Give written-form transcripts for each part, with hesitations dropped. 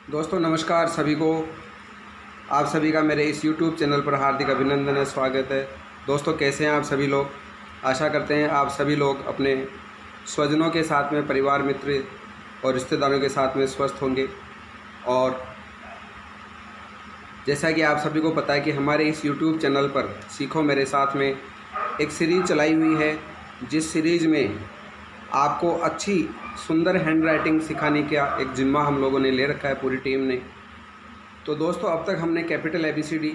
दोस्तों नमस्कार सभी को। आप सभी का मेरे इस YouTube चैनल पर हार्दिक अभिनंदन है, स्वागत है। दोस्तों कैसे हैं आप सभी लोग। आशा करते हैं आप सभी लोग अपने स्वजनों के साथ में, परिवार मित्र और रिश्तेदारों के साथ में स्वस्थ होंगे। और जैसा कि आप सभी को पता है कि हमारे इस YouTube चैनल पर सीखो मेरे साथ में एक सीरीज़ चलाई हुई है, जिस सीरीज़ में आपको अच्छी सुंदर हैंड राइटिंग सिखाने का एक जिम्मा हम लोगों ने ले रखा है, पूरी टीम ने। तो दोस्तों अब तक हमने कैपिटल ABCD,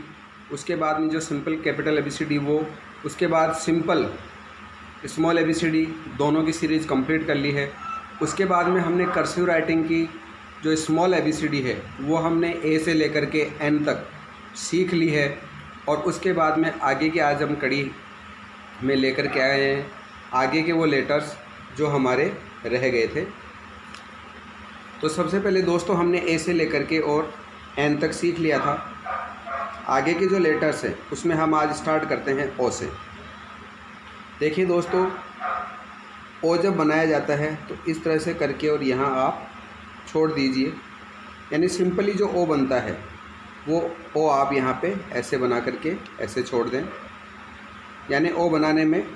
उसके बाद में जो सिंपल कैपिटल ABCD वो, उसके बाद सिंपल स्मॉल ABCD दोनों की सीरीज़ कंप्लीट कर ली है। उसके बाद में हमने कर्सिव राइटिंग की जो स्मॉल ABCD है वो हमने A से लेकर के N तक सीख ली है। और उसके बाद में आगे की आज हम कड़ी में लेकर के आए हैं आगे के वो लेटर्स जो हमारे रह गए थे। तो सबसे पहले दोस्तों हमने A से लेकर के और N तक सीख लिया था। आगे के जो लेटर्स हैं उसमें हम आज स्टार्ट करते हैं O से। देखिए दोस्तों, O जब बनाया जाता है तो इस तरह से करके और यहाँ आप छोड़ दीजिए, यानी सिंपली जो O बनता है वो O आप यहाँ पे ऐसे बना करके ऐसे छोड़ दें, यानी O बनाने में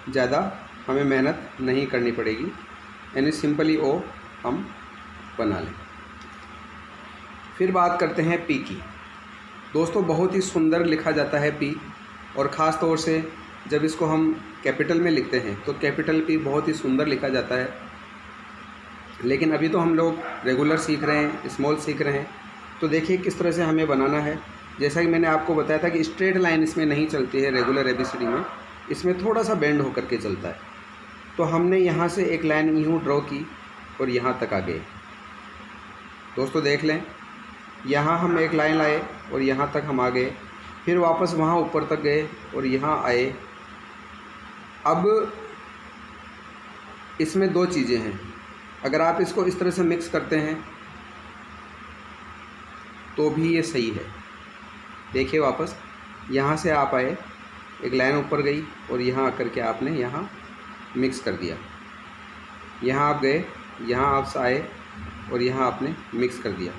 ज़्यादा हमें मेहनत नहीं करनी पड़ेगी, यानी सिंपली O हम बना लें। फिर बात करते हैं P की। दोस्तों बहुत ही सुंदर लिखा जाता है P, और ख़ास तौर से जब इसको हम कैपिटल में लिखते हैं तो कैपिटल P बहुत ही सुंदर लिखा जाता है। लेकिन अभी तो हम लोग रेगुलर सीख रहे हैं, स्मॉल सीख रहे हैं। तो देखिए किस तरह से हमें बनाना है। जैसा कि मैंने आपको बताया था कि स्ट्रेट लाइन इसमें नहीं चलती है रेगुलर ABCD में, इसमें थोड़ा सा बेंड होकर के चलता है। तो हमने यहाँ से एक लाइन यूँ ड्रॉ की और यहाँ तक आ गए। दोस्तों देख लें, यहाँ हम एक लाइन लाए और यहाँ तक हम आ गए, फिर वापस वहाँ ऊपर तक गए और यहाँ आए। अब इसमें दो चीज़ें हैं, अगर आप इसको इस तरह से मिक्स करते हैं तो भी ये सही है। देखिए वापस यहाँ से आप आए, एक लाइन ऊपर गई और यहाँ आकर के आपने यहाँ मिक्स कर दिया। यहाँ आप गए, यहाँ आप आए और यहाँ आपने मिक्स कर दिया।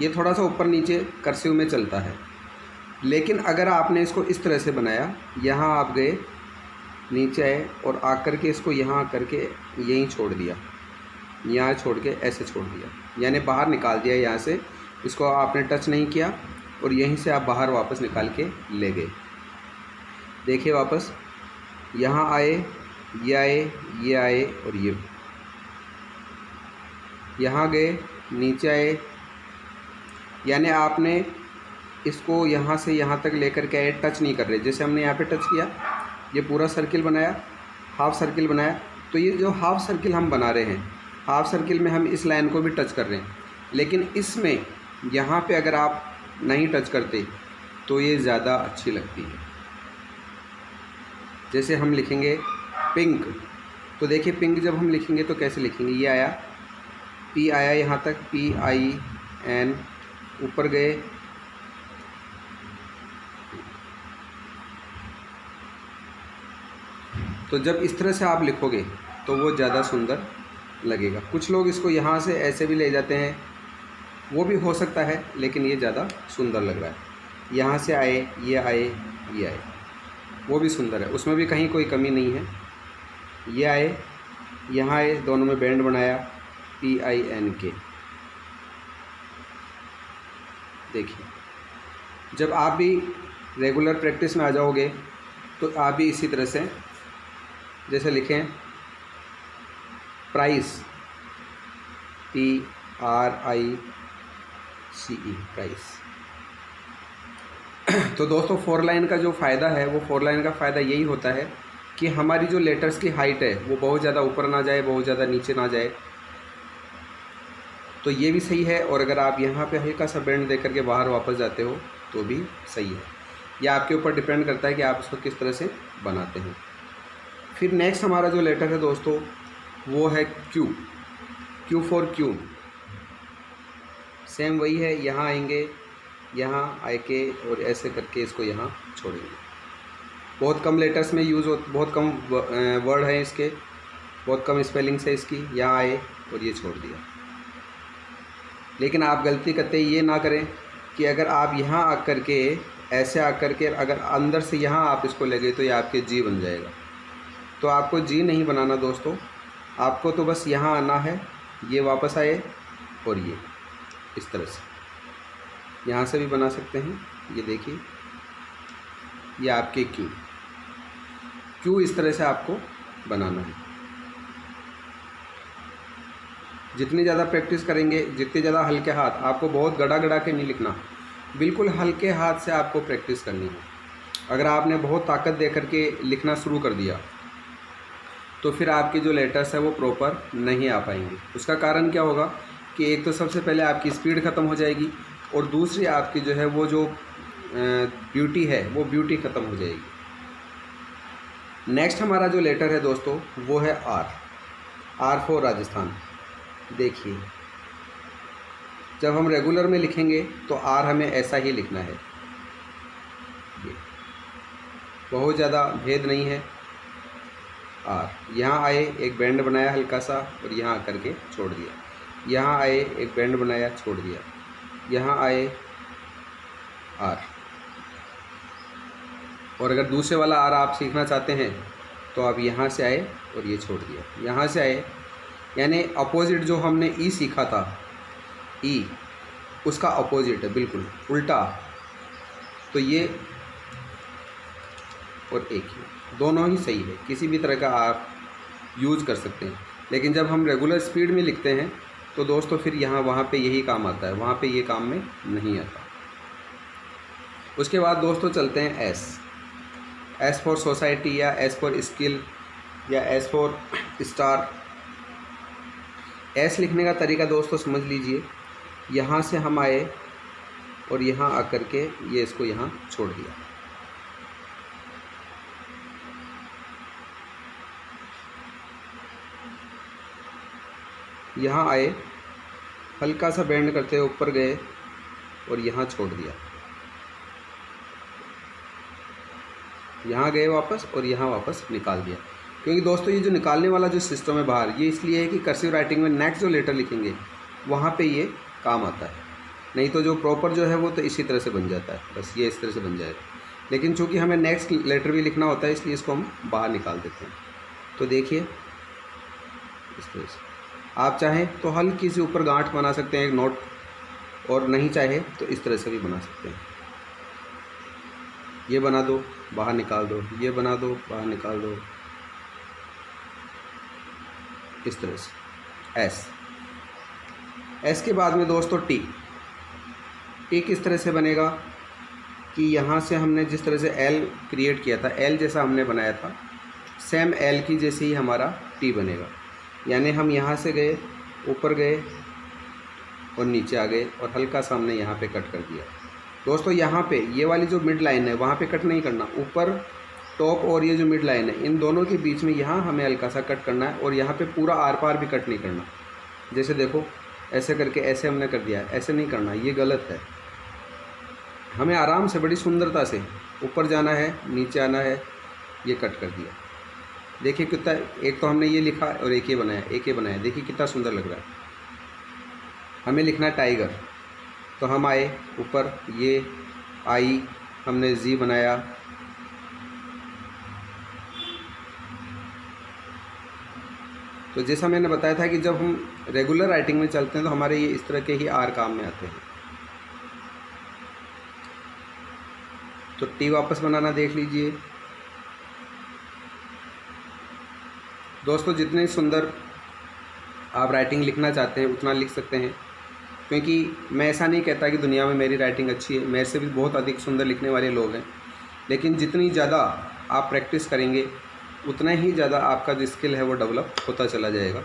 ये थोड़ा सा ऊपर नीचे कर्सिव में चलता है। लेकिन अगर आपने इसको इस तरह से बनाया, यहाँ आप गए, नीचे आए और आकर के इसको यहाँ करके यहीं छोड़ दिया, यहाँ छोड़ के ऐसे छोड़ दिया, यानी बाहर निकाल दिया। यहाँ से इसको आपने टच नहीं किया और यहीं से आप बाहर वापस निकाल के ले गए। देखिए वापस यहाँ आए, ये आए और ये यहाँ गए, नीचे आए, यानी आपने इसको यहाँ से यहाँ तक लेकर के आए, टच नहीं कर रहे। जैसे हमने यहाँ पे टच किया, ये पूरा सर्किल बनाया, हाफ सर्किल बनाया। तो ये जो हाफ सर्किल हम बना रहे हैं, हाफ सर्किल में हम इस लाइन को भी टच कर रहे हैं। लेकिन इसमें यहाँ पे अगर आप नहीं टच करते तो ये ज़्यादा अच्छी लगती है। जैसे हम लिखेंगे पिंक, तो देखिए पिंक जब हम लिखेंगे तो कैसे लिखेंगे। ये आया, P आया यहाँ तक, PIN, ऊपर गए, तो जब इस तरह से आप लिखोगे तो वो ज़्यादा सुंदर लगेगा। कुछ लोग इसको यहाँ से ऐसे भी ले जाते हैं, वो भी हो सकता है, लेकिन ये ज़्यादा सुंदर लग रहा है। यहाँ से आए, ये आए, ये आए, वो भी सुंदर है, उसमें भी कहीं कोई कमी नहीं है। ये आए, यहाँ आए, दोनों में बैंड बनाया, PINK। देखिए जब आप भी रेगुलर प्रैक्टिस में आ जाओगे तो आप भी इसी तरह से जैसे लिखें प्राइस, PRICE, प्राइस। तो दोस्तों 4 लाइन का जो फ़ायदा है, वो 4 लाइन का फ़ायदा यही होता है कि हमारी जो लेटर्स की हाइट है वो बहुत ज़्यादा ऊपर ना जाए, बहुत ज़्यादा नीचे ना जाए। तो ये भी सही है। और अगर आप यहाँ पे हल्का सा बेंड दे करके बाहर वापस जाते हो तो भी सही है। यह आपके ऊपर डिपेंड करता है कि आप इसको किस तरह से बनाते हैं। फिर नेक्स्ट हमारा जो लेटर है दोस्तों वो है Q फॉर क्यू। सेम वही है, यहाँ आएंगे, यहाँ आके और ऐसे करके इसको यहाँ छोड़ेंगे। बहुत कम लेटर्स में यूज़ हो, बहुत कम वर्ड है इसके, बहुत कम स्पेलिंग्स है इसकी। यहाँ आए और ये छोड़ दिया। लेकिन आप गलती करते ये ना करें कि अगर आप यहाँ आकर के ऐसे आकर के अगर अंदर से यहाँ आप इसको लगे तो ये आपके जी बन जाएगा। तो आपको जी नहीं बनाना दोस्तों, आपको तो बस यहाँ आना है, ये वापस आए और ये इस तरह से यहाँ से भी बना सकते हैं। ये देखिए, ये आपके क्यू इस तरह से आपको बनाना है। जितनी ज़्यादा प्रैक्टिस करेंगे, जितने ज़्यादा हल्के हाथ, आपको बहुत गड़ा गड़ा के नहीं लिखना, बिल्कुल हल्के हाथ से आपको प्रैक्टिस करनी है। अगर आपने बहुत ताकत दे करके लिखना शुरू कर दिया तो फिर आपके जो लेटर्स है वो प्रॉपर नहीं आ पाएंगे। उसका कारण क्या होगा कि एक तो सबसे पहले आपकी स्पीड ख़त्म हो जाएगी और दूसरी आपकी जो है वो जो ब्यूटी है वो ब्यूटी ख़त्म हो जाएगी। नेक्स्ट हमारा जो लेटर है दोस्तों वो है आर फॉर राजस्थान। देखिए, जब हम रेगुलर में लिखेंगे तो आर हमें ऐसा ही लिखना है, बहुत ज़्यादा भेद नहीं है। आर यहाँ आए, एक बैंड बनाया हल्का सा और यहाँ आकर के छोड़ दिया, यहाँ आए एक बैंड बनाया छोड़ दिया, यहाँ आए आर। और अगर दूसरे वाला आर आप सीखना चाहते हैं तो आप यहाँ से आए और ये छोड़ दिया, यहाँ से आए, यानी अपोजिट जो हमने ई सीखा था, ई उसका अपोजिट है, बिल्कुल उल्टा। तो ये और एक ही, दोनों ही सही है, किसी भी तरह का आप यूज़ कर सकते हैं। लेकिन जब हम रेगुलर स्पीड में लिखते हैं तो दोस्तों फिर यहाँ वहाँ पे यही काम आता है, वहाँ पे ये काम में नहीं आता। उसके बाद दोस्तों चलते हैं एस फॉर सोसाइटी या एस फॉर स्किल या एस फॉर स्टार। एस लिखने का तरीका दोस्तों समझ लीजिए, यहाँ से हम आए और यहाँ आकर के ये इसको यहाँ छोड़ दिया, यहाँ आए, हल्का सा बेंड करते हुए ऊपर गए और यहाँ छोड़ दिया, यहाँ गए वापस और यहाँ वापस निकाल दिया। क्योंकि दोस्तों ये जो निकालने वाला जो सिस्टम है बाहर, ये इसलिए है कि कर्सिव राइटिंग में नेक्स्ट जो लेटर लिखेंगे वहाँ पे ये काम आता है। नहीं तो जो प्रॉपर जो है वो तो इसी तरह से बन जाता है, बस ये इस तरह से बन जाएगा। लेकिन चूँकि हमें नेक्स्ट लेटर भी लिखना होता है इसलिए इसको हम बाहर निकाल देते हैं। तो देखिए इस तरह से आप चाहें तो हल्की सी ऊपर गांठ बना सकते हैं एक नोट, और नहीं चाहे तो इस तरह से भी बना सकते हैं। ये बना दो, बाहर निकाल दो, ये बना दो, बाहर निकाल दो, इस तरह से। एस के बाद में दोस्तों टी किस तरह से बनेगा कि यहाँ से हमने जिस तरह से एल क्रिएट किया था, एल जैसा हमने बनाया था, सेम एल की जैसे ही हमारा टी बनेगा। यानी हम यहाँ से गए, ऊपर गए और नीचे आ गए और हल्का सा हमने यहाँ पे कट कर दिया। दोस्तों यहाँ पे ये वाली जो मिड लाइन है वहाँ पे कट नहीं करना, ऊपर टॉप और ये जो मिड लाइन है इन दोनों के बीच में यहाँ हमें हल्का सा कट करना है, और यहाँ पे पूरा आर पार भी कट नहीं करना। जैसे देखो ऐसे करके ऐसे हमने कर दिया, ऐसे नहीं करना, ये गलत है। हमें आराम से बड़ी सुंदरता से ऊपर जाना है, नीचे आना है, ये कट कर दिया। देखिए कितना, एक तो हमने ये लिखा और एक ये बनाया, देखिए कितना सुंदर लग रहा है। हमें लिखना है टाइगर, तो हम आए ऊपर, ये आई, हमने जी बनाया, तो जैसा मैंने बताया था कि जब हम रेगुलर राइटिंग में चलते हैं तो हमारे ये इस तरह के ही आर काम में आते हैं। तो टी वापस बनाना देख लीजिए दोस्तों। जितने सुंदर आप राइटिंग लिखना चाहते हैं उतना लिख सकते हैं, क्योंकि मैं ऐसा नहीं कहता कि दुनिया में मेरी राइटिंग अच्छी है, मेरे से भी बहुत अधिक सुंदर लिखने वाले लोग हैं। लेकिन जितनी ज़्यादा आप प्रैक्टिस करेंगे उतना ही ज़्यादा आपका जो स्किल है वो डेवलप होता चला जाएगा।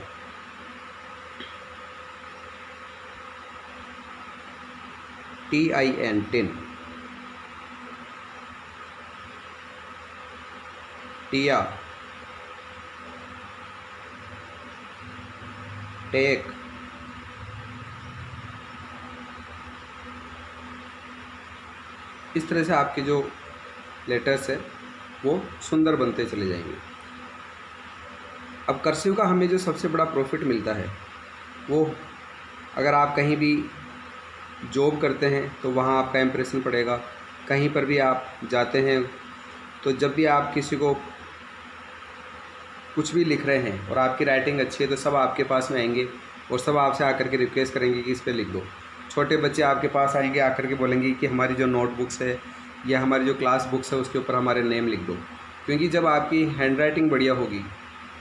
TIN, टिन, टिया, टेक, इस तरह से आपके जो लेटर्स है वो सुंदर बनते चले जाएंगे। अब कर्सिव का हमें जो सबसे बड़ा प्रॉफिट मिलता है वो, अगर आप कहीं भी जॉब करते हैं तो वहाँ आपका इम्प्रेशन पड़ेगा। कहीं पर भी आप जाते हैं तो जब भी आप किसी को कुछ भी लिख रहे हैं और आपकी राइटिंग अच्छी है तो सब आपके पास में आएंगे और सब आपसे आकर के रिक्वेस्ट करेंगे कि इस पर लिख दो। छोटे बच्चे आपके पास आएंगे, आकर के बोलेंगे कि हमारी जो नोटबुक्स है या हमारी जो क्लास बुक्स है उसके ऊपर हमारे नेम लिख दो। क्योंकि जब आपकी हैंड राइटिंग बढ़िया होगी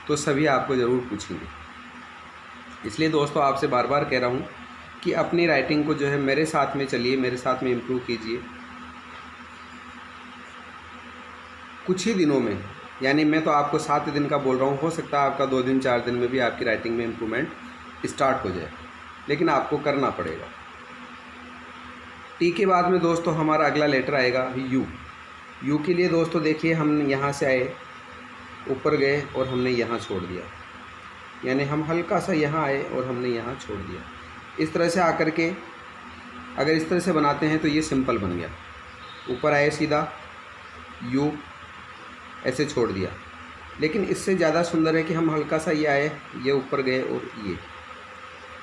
तो सभी आपको ज़रूर पूछेंगे। इसलिए दोस्तों आपसे बार बार कह रहा हूँ कि अपनी राइटिंग को जो है मेरे साथ में चलिए, मेरे साथ में इम्प्रूव कीजिए। कुछ ही दिनों में, यानी मैं तो आपको 7 दिन का बोल रहा हूँ, हो सकता है आपका 2 दिन 4 दिन में भी आपकी राइटिंग में इम्प्रूवमेंट स्टार्ट हो जाए, लेकिन आपको करना पड़ेगा। टी के बाद में दोस्तों हमारा अगला लेटर आएगा यू। यू के लिए दोस्तों देखिए, हम यहाँ से आए, ऊपर गए और हमने यहाँ छोड़ दिया, यानी हम हल्का सा यहाँ आए और हमने यहाँ छोड़ दिया। इस तरह से आकर के अगर इस तरह से बनाते हैं तो ये सिंपल बन गया। ऊपर आए सीधा, यू ऐसे छोड़ दिया। लेकिन इससे ज़्यादा सुंदर है कि हम हल्का सा ये आए, ये ऊपर गए और ये,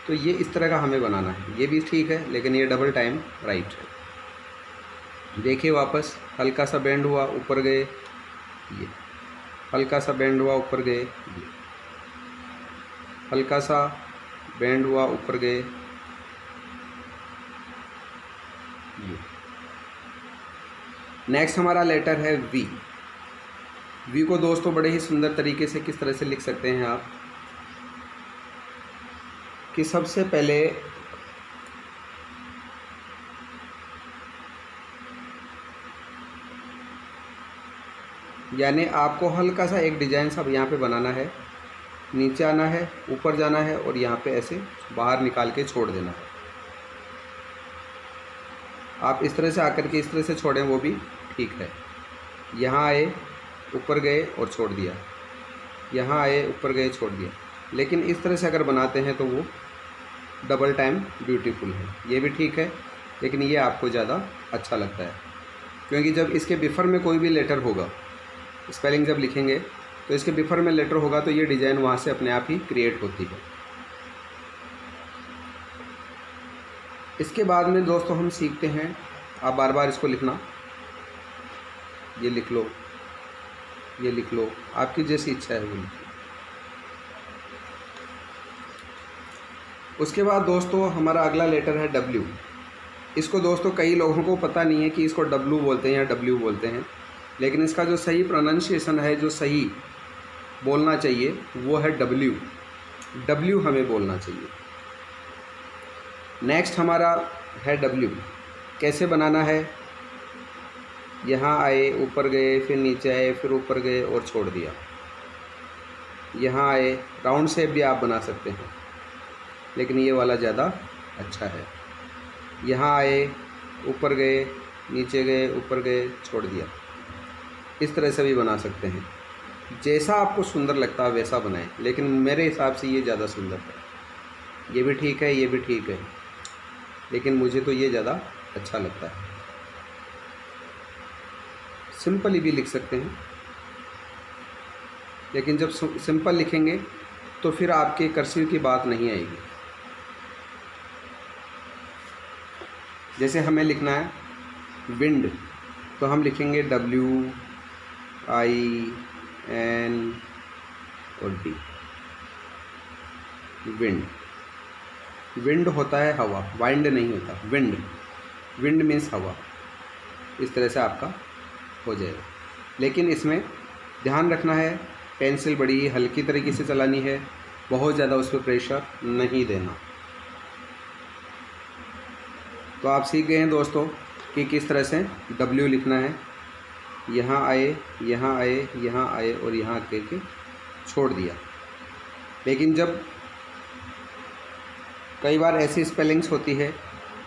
तो ये इस तरह का हमें बनाना है। ये भी ठीक है, लेकिन ये डबल टाइम राइट है। देखिए वापस हल्का सा बेंड हुआ, ऊपर गए, ये हल्का सा बेंड हुआ, ऊपर गए, ये हल्का सा बेंड हुआ, ऊपर गए, ये। नेक्स्ट हमारा लेटर है वी। वी को दोस्तों बड़े ही सुंदर तरीके से किस तरह से लिख सकते हैं आप कि सबसे पहले यानी आपको हल्का सा एक डिजाइन सा यहाँ पे बनाना है, नीचे आना है, ऊपर जाना है और यहाँ पे ऐसे बाहर निकाल के छोड़ देना है। आप इस तरह से आकर के इस तरह से छोड़ें वो भी ठीक है। यहाँ आए, ऊपर गए और छोड़ दिया, यहाँ आए, ऊपर गए, छोड़ दिया। लेकिन इस तरह से अगर बनाते हैं तो वो डबल टाइम ब्यूटीफुल है। ये भी ठीक है, लेकिन ये आपको ज़्यादा अच्छा लगता है, क्योंकि जब इसके बिफर में कोई भी लेटर होगा, स्पेलिंग जब लिखेंगे तो इसके बिफर में लेटर होगा तो ये डिज़ाइन वहाँ से अपने आप ही क्रिएट होती है। इसके बाद में दोस्तों हम सीखते हैं, आप बार बार इसको लिखना, ये लिख लो, ये लिख लो, आपकी जैसी इच्छा है वो लिखिए। उसके बाद दोस्तों हमारा अगला लेटर है डब्ल्यू। इसको दोस्तों कई लोगों को पता नहीं है कि इसको डब्ल्यू बोलते हैं या डब्ल्यू बोलते हैं, लेकिन इसका जो सही प्रोनाउंसिएशन है, जो सही बोलना चाहिए वो है डब्ल्यू। डब्ल्यू हमें बोलना चाहिए। नेक्स्ट हमारा है डब्ल्यू। कैसे बनाना है, यहाँ आए, ऊपर गए, फिर नीचे आए, फिर ऊपर गए और छोड़ दिया। यहाँ आए, राउंड शेप भी आप बना सकते हैं, लेकिन ये वाला ज़्यादा अच्छा है। यहाँ आए, ऊपर गए, नीचे गए, ऊपर गए, छोड़ दिया। इस तरह से भी बना सकते हैं, जैसा आपको सुंदर लगता है वैसा बनाएं, लेकिन मेरे हिसाब से ये ज़्यादा सुंदर है। ये भी ठीक है, ये भी ठीक है, लेकिन मुझे तो ये ज़्यादा अच्छा लगता है। सिंपली भी लिख सकते हैं, लेकिन जब सिंपल लिखेंगे तो फिर आपके कर्सिव की बात नहीं आएगी। जैसे हमें लिखना है विंड, तो हम लिखेंगे WIN और D। विंड, विंड होता है हवा, वाइंड नहीं होता, विंड। विंड मीन्स हवा। इस तरह से आपका हो जाएगा, लेकिन इसमें ध्यान रखना है पेंसिल बड़ी हल्की तरीके से चलानी है, बहुत ज़्यादा उस पर प्रेशर नहीं देना। तो आप सीख गए हैं दोस्तों कि किस तरह से W लिखना है। यहाँ आए, यहाँ आए, यहाँ आए और यहाँ करके छोड़ दिया। लेकिन जब कई बार ऐसी स्पेलिंग्स होती है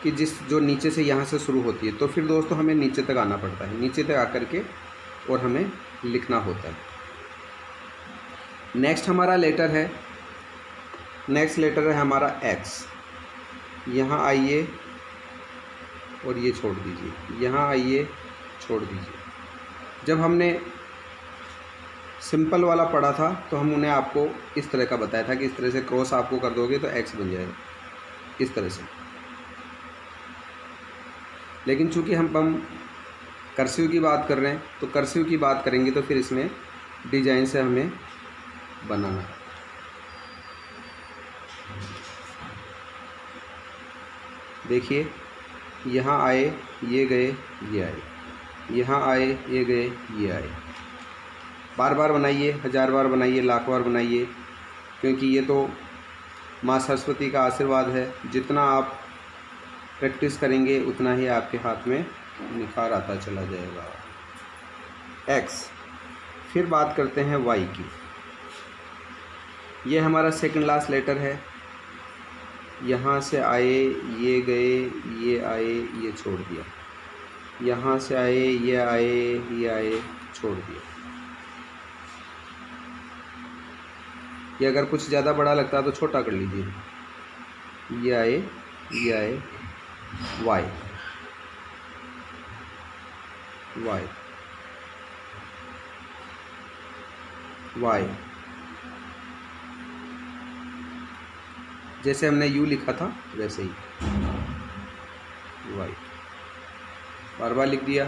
कि जो नीचे से यहाँ से शुरू होती है, तो फिर दोस्तों हमें नीचे तक आना पड़ता है, नीचे तक आकर के और हमें लिखना होता है। नेक्स्ट हमारा लेटर है, नेक्स्ट लेटर है हमारा X। यहाँ आइए और ये छोड़ दीजिए, यहाँ आइए, छोड़ दीजिए। जब हमने सिंपल वाला पढ़ा था तो हम उन्हें आपको इस तरह का बताया था कि इस तरह से क्रॉस आपको कर दोगे तो X बन जाएगा, इस तरह से। लेकिन चूँकि हम कर्सिव की बात कर रहे हैं, तो कर्सिव की बात करेंगे तो फिर इसमें डिजाइन से हमें बनाना है। देखिए, यहाँ आए, ये गए, ये आए, यहाँ आए, ये गए, ये आए। बार बार बनाइए, 1000 बार बनाइए, लाख बार बनाइए, क्योंकि ये तो माँ सरस्वती का आशीर्वाद है। जितना आप प्रैक्टिस करेंगे उतना ही आपके हाथ में निखार आता चला जाएगा। एक्स। फिर बात करते हैं वाई की। ये हमारा सेकंड लास्ट लेटर है। यहाँ से आए, ये गए, ये आए, ये छोड़ दिया। यहाँ से आए, ये आए, ये आए, छोड़ दिया। ये अगर कुछ ज़्यादा बड़ा लगता है तो छोटा कर लीजिए। ये आए, ये आए, वाई, वाई, वाई। जैसे हमने यू लिखा था वैसे ही वाई, बार बार लिख दिया।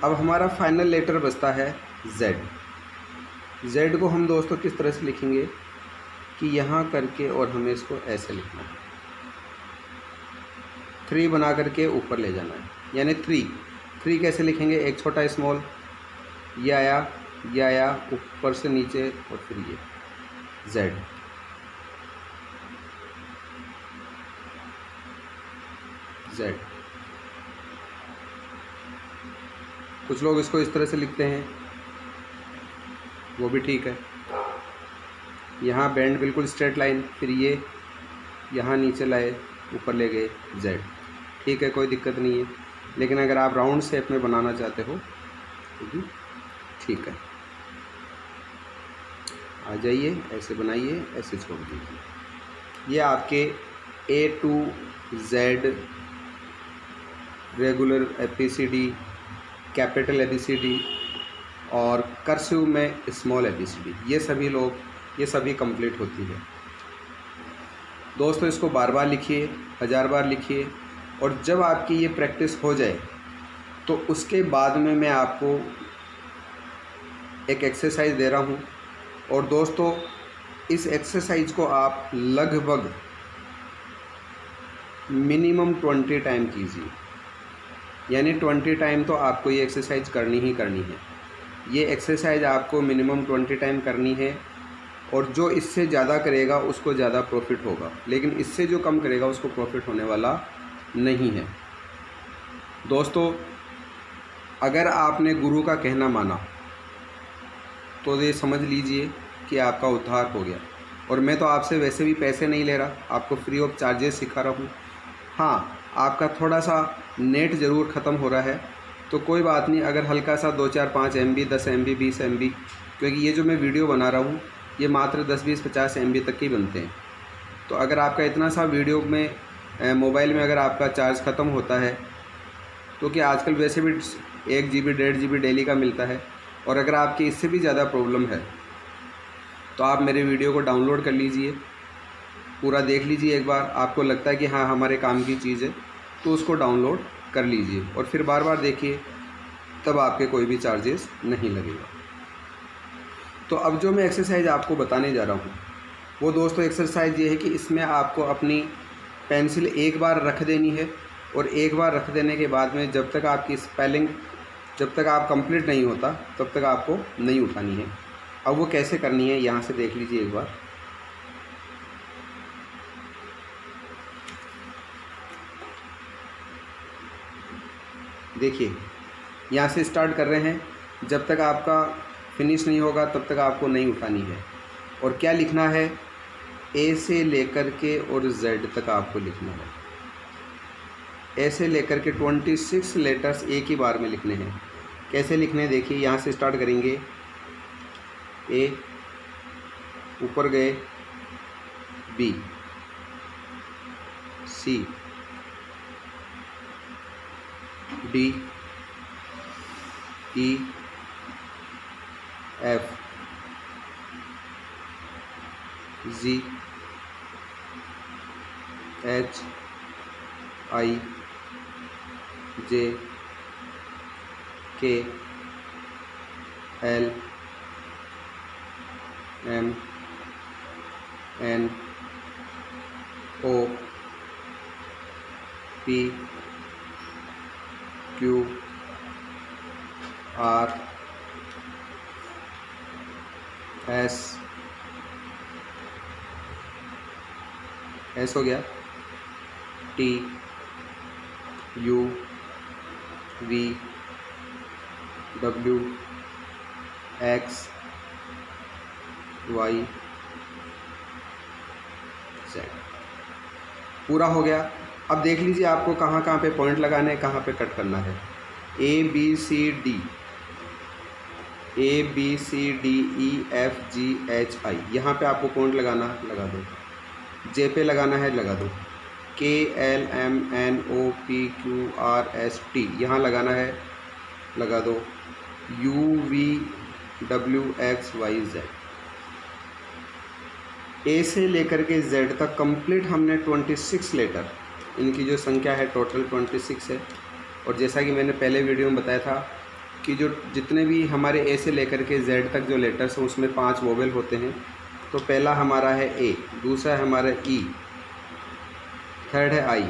अब हमारा फाइनल लेटर बचता है जेड। जेड को हम दोस्तों किस तरह से लिखेंगे कि यहाँ करके और हमें इसको ऐसे लिखना है, 3 बना करके ऊपर ले जाना है, यानी 3 कैसे लिखेंगे? एक छोटा स्मॉल, ये आया ऊपर से नीचे और फिर ये जेड। जेड। कुछ लोग इसको इस तरह से लिखते हैं, वो भी ठीक है। यहाँ बैंड बिल्कुल स्ट्रेट लाइन, फिर ये यहाँ नीचे लाए, ऊपर ले गए, जेड। ठीक है, कोई दिक्कत नहीं है। लेकिन अगर आप राउंड शेप में बनाना चाहते हो तो भी ठीक है। आ जाइए, ऐसे बनाइए, ऐसे छोड़ दीजिए। ये आपके A to Z regular ABCD, capital ABCD और कर्सिव में स्मॉल ABCD, ये सभी कंप्लीट होती है। दोस्तों इसको बार बार लिखिए, 1000 बार लिखिए, और जब आपकी ये प्रैक्टिस हो जाए तो उसके बाद में मैं आपको एक एक्सरसाइज दे रहा हूँ। और दोस्तों इस एक्सरसाइज को आप लगभग मिनिमम 20 टाइम कीजिए, यानी 20 टाइम तो आपको ये एक्सरसाइज करनी ही करनी है। ये एक्सरसाइज आपको मिनिमम 20 टाइम करनी है, और जो इससे ज़्यादा करेगा उसको ज़्यादा प्रॉफिट होगा, लेकिन इससे जो कम करेगा उसको प्रॉफिट होने वाला नहीं है। दोस्तों अगर आपने गुरु का कहना माना तो ये समझ लीजिए कि आपका उद्धार हो गया। और मैं तो आपसे वैसे भी पैसे नहीं ले रहा, आपको फ्री ऑफ चार्जेस सिखा रहा हूँ। हाँ, आपका थोड़ा सा नेट ज़रूर ख़त्म हो रहा है, तो कोई बात नहीं। अगर हल्का सा 2, 4, 5 MB, 10 MB, 20 MB, क्योंकि ये जो मैं वीडियो बना रहा हूँ ये मात्र 10, 20, 50 MB तक के बनते हैं। तो अगर आपका इतना सा वीडियो में मोबाइल में अगर आपका चार्ज ख़त्म होता है, तो कि आजकल वैसे भी 1 GB 1.5 GB डेली का मिलता है, और अगर आपकी इससे भी ज़्यादा प्रॉब्लम है तो आप मेरे वीडियो को डाउनलोड कर लीजिए, पूरा देख लीजिए एक बार। आपको लगता है कि हाँ हमारे काम की चीज़ है तो उसको डाउनलोड कर लीजिए, और फिर बार बार देखिए, तब आपके कोई भी चार्जेस नहीं लगेगा। तो अब जो मैं एक्सरसाइज आपको बताने जा रहा हूँ वो दोस्तों एक्सरसाइज ये है कि इसमें आपको अपनी पेंसिल एक बार रख देनी है, और एक बार रख देने के बाद में जब तक आपकी स्पेलिंग, जब तक आप कंप्लीट नहीं होता तब तक आपको नहीं उठानी है। अब वो कैसे करनी है यहाँ से देख लीजिए एक बार। देखिए यहाँ से स्टार्ट कर रहे हैं, जब तक आपका फिनिश नहीं होगा तब तक आपको नहीं उठानी है। और क्या लिखना है? ए से लेकर के और जेड तक आपको लिखना है। ए से लेकर के 26 लेटर्स एक ही बार में लिखने हैं। कैसे लिखने हैं देखिए, यहाँ से स्टार्ट करेंगे, ए, ऊपर गए, B, C, D, E, F, G, H, I, J K L M N O P Q R S हो गया, T U V W X Y Z. पूरा हो गया। अब देख लीजिए आपको कहाँ कहाँ पे पॉइंट लगाने हैं, कहाँ पे कट करना है। A B C D E F G H I, यहाँ पे आपको पॉइंट लगाना है, लगा दो। जे पे लगाना है, लगा दो। K L M N O P Q R S T, यहाँ लगाना है, लगा दो। U V W X Y Z, A से लेकर के जेड तक कंप्लीट हमने 26 लेटर, इनकी जो संख्या है टोटल 26 है। और जैसा कि मैंने पहले वीडियो में बताया था कि जो जितने भी हमारे ए से लेकर के जेड तक जो लेटर्स हैं उसमें 5 वोवेल होते हैं। तो पहला हमारा है ए, दूसरा है हमारा ई, थर्ड है आई,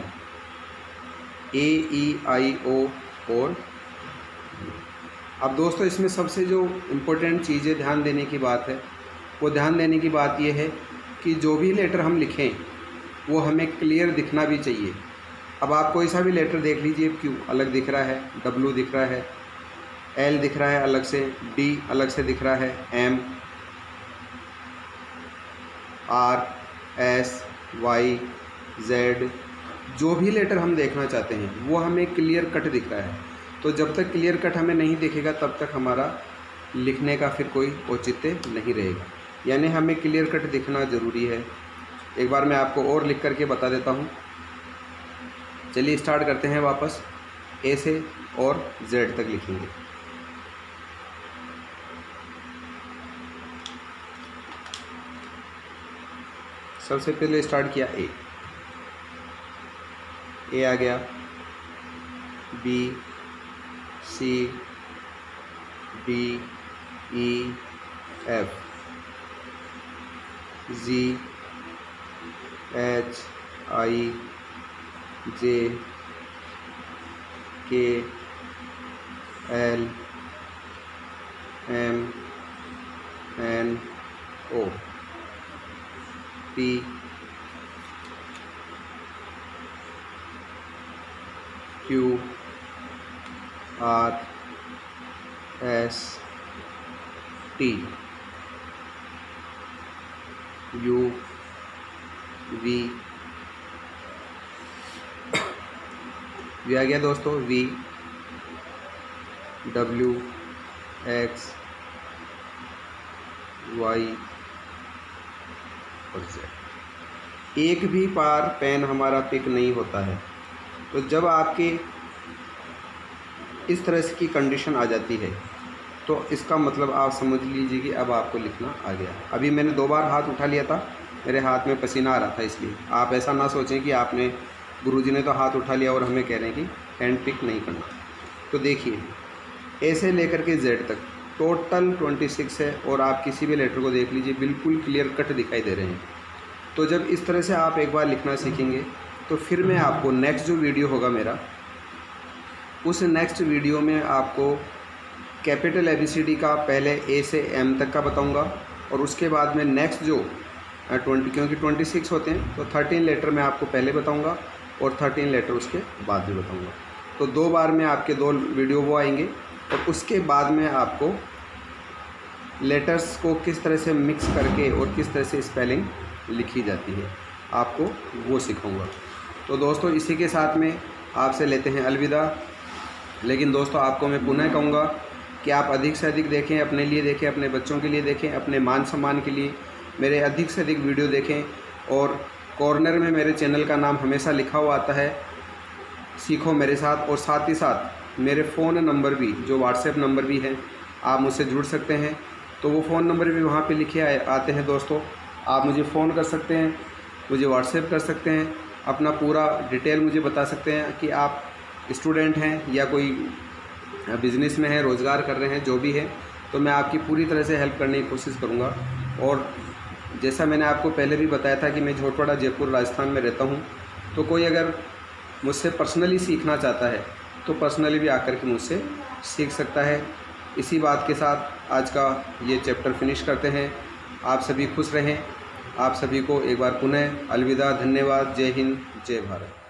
ए ई आई ओ और। अब दोस्तों इसमें सबसे जो इम्पोर्टेंट चीज़ें ध्यान देने की बात है, वो ध्यान देने की बात ये है कि जो भी लेटर हम लिखें वो हमें क्लियर दिखना भी चाहिए। अब आप कोई सा भी लेटर देख लीजिए, क्यू अलग दिख रहा है, डब्ल्यू दिख रहा है, एल दिख रहा है अलग से, डी अलग से दिख रहा है, M, R, S, Y, Z, जो भी लेटर हम देखना चाहते हैं वो हमें क्लियर कट दिख रहा है। तो जब तक क्लियर कट हमें नहीं दिखेगा तब तक हमारा लिखने का फिर कोई औचित्य नहीं रहेगा, यानी हमें क्लियर कट दिखना ज़रूरी है। एक बार मैं आपको और लिख करके बता देता हूँ। चलिए स्टार्ट करते हैं वापस। ए से और जेड तक लिखेंगे। सबसे पहले स्टार्ट किया ए आ गया, B, C, D, E, F, G, H, I, J, K, L, M, N, O, P, Q, R, S, T, U, V आ गया दोस्तों, वी, डब्ल्यू, एक्स, वाई और जेड। एक भी बार पेन हमारा पिक नहीं होता है। तो जब आपके इस तरह की कंडीशन आ जाती है तो इसका मतलब आप समझ लीजिए कि अब आपको लिखना आ गया। अभी मैंने 2 बार हाथ उठा लिया था, मेरे हाथ में पसीना आ रहा था, इसलिए आप ऐसा ना सोचें कि आपने गुरुजी ने तो हाथ उठा लिया और हमें कह रहे हैं कि हैंड पिक नहीं करना। तो देखिए ए से लेकर के जेड तक टोटल 26 है और आप किसी भी लेटर को देख लीजिए बिल्कुल क्लियर कट दिखाई दे रहे हैं। तो जब इस तरह से आप एक बार लिखना सीखेंगे तो फिर मैं आपको नेक्स्ट जो वीडियो होगा मेरा, उस नेक्स्ट वीडियो में आपको कैपिटल ABCD का पहले ए से एम तक का बताऊंगा और उसके बाद में नेक्स्ट जो 20, क्योंकि 26 होते हैं तो 13 लेटर मैं आपको पहले बताऊंगा और 13 लेटर उसके बाद भी बताऊंगा। तो 2 बार में आपके 2 वीडियो वो आएंगे और उसके बाद में आपको लेटर्स को किस तरह से मिक्स करके और किस तरह से स्पेलिंग लिखी जाती है आपको वो सिखाऊंगा। तो दोस्तों इसी के साथ में आपसे लेते हैं अलविदा। लेकिन दोस्तों आपको मैं पुनः कहूँगा कि आप अधिक से अधिक देखें, अपने लिए देखें, अपने बच्चों के लिए देखें, अपने मान सम्मान के लिए मेरे अधिक से अधिक वीडियो देखें। और कॉर्नर में मेरे चैनल का नाम हमेशा लिखा हुआ आता है सीखो मेरे साथ, और साथ ही साथ मेरे फ़ोन नंबर भी, जो व्हाट्सएप नंबर भी है, आप मुझसे जुड़ सकते हैं। तो वो फ़ोन नंबर भी वहाँ पे लिखे आते हैं दोस्तों। आप मुझे फ़ोन कर सकते हैं, मुझे व्हाट्सएप कर सकते हैं, अपना पूरा डिटेल मुझे बता सकते हैं कि आप स्टूडेंट हैं या कोई बिज़नेस में है, रोज़गार कर रहे हैं, जो भी है, तो मैं आपकी पूरी तरह से हेल्प करने की कोशिश करूँगा। और जैसा मैंने आपको पहले भी बताया था कि मैं झोटवाड़ा जयपुर राजस्थान में रहता हूँ, तो कोई अगर मुझसे पर्सनली सीखना चाहता है तो पर्सनली भी आकर के मुझसे सीख सकता है। इसी बात के साथ आज का ये चैप्टर फिनिश करते हैं। आप सभी खुश रहें। आप सभी को एक बार पुनः अलविदा, धन्यवाद, जय हिंद, जय भारत।